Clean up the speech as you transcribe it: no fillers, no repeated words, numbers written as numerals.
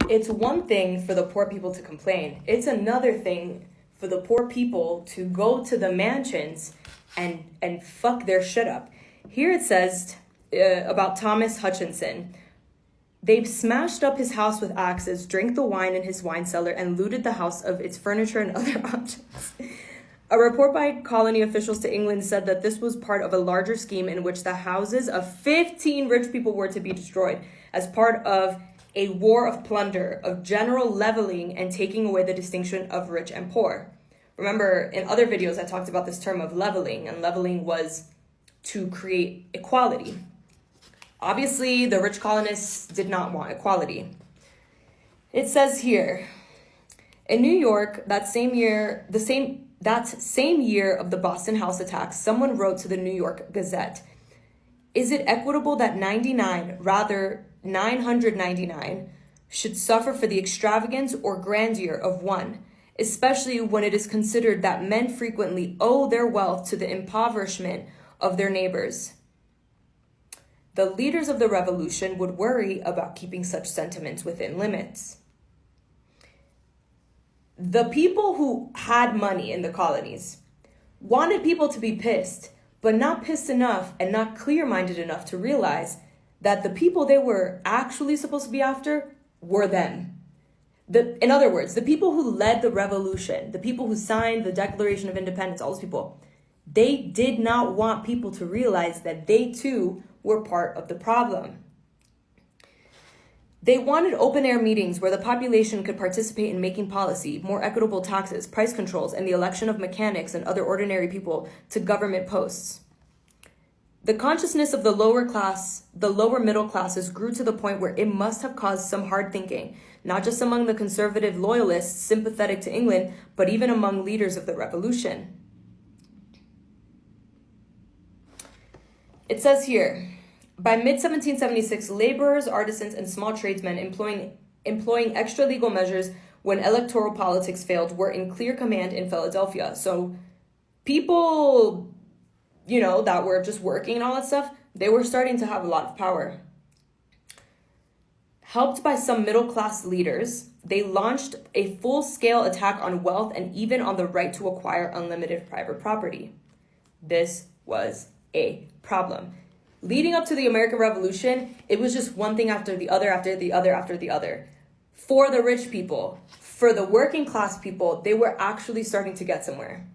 It's one thing for the poor people to complain. It's another thing for the poor people to go to the mansions and fuck their shit up. Here it says about Thomas Hutchinson. They smashed up his house with axes, drank the wine in his wine cellar, and looted the house of its furniture and other objects. A report by colony officials to England said that this was part of a larger scheme in which the houses of 15 rich people were to be destroyed as part of a war of plunder, of general leveling and taking away the distinction of rich and poor. Remember, in other videos, I talked about this term of leveling, and leveling was to create equality. Obviously, the rich colonists did not want equality. It says here, in New York, that same year of the Boston house attacks, someone wrote to the New York Gazette, "Is it equitable that 999, should suffer for the extravagance or grandeur of one, especially when it is considered that men frequently owe their wealth to the impoverishment of their neighbors?" The leaders of the revolution would worry about keeping such sentiments within limits. The people who had money in the colonies wanted people to be pissed, but not pissed enough and not clear-minded enough to realize that the people they were actually supposed to be after were them. In other words, the people who led the revolution, the people who signed the Declaration of Independence, all those people, they did not want people to realize that they too were part of the problem. They wanted open-air meetings where the population could participate in making policy, more equitable taxes, price controls, and the election of mechanics and other ordinary people to government posts. The consciousness of the lower middle classes grew to the point where it must have caused some hard thinking, not just among the conservative loyalists sympathetic to England, but even among leaders of the revolution. It says here, by mid-1776, laborers, artisans, and small tradesmen employing extra legal measures when electoral politics failed were in clear command in Philadelphia. So people, that were just working and all that stuff, they were starting to have a lot of power. Helped by some middle-class leaders, they launched a full-scale attack on wealth and even on the right to acquire unlimited private property. This was a problem. Leading up to the American Revolution, it was just one thing after the other, after the other, after the other. For the rich people, for the working class people, they were actually starting to get somewhere.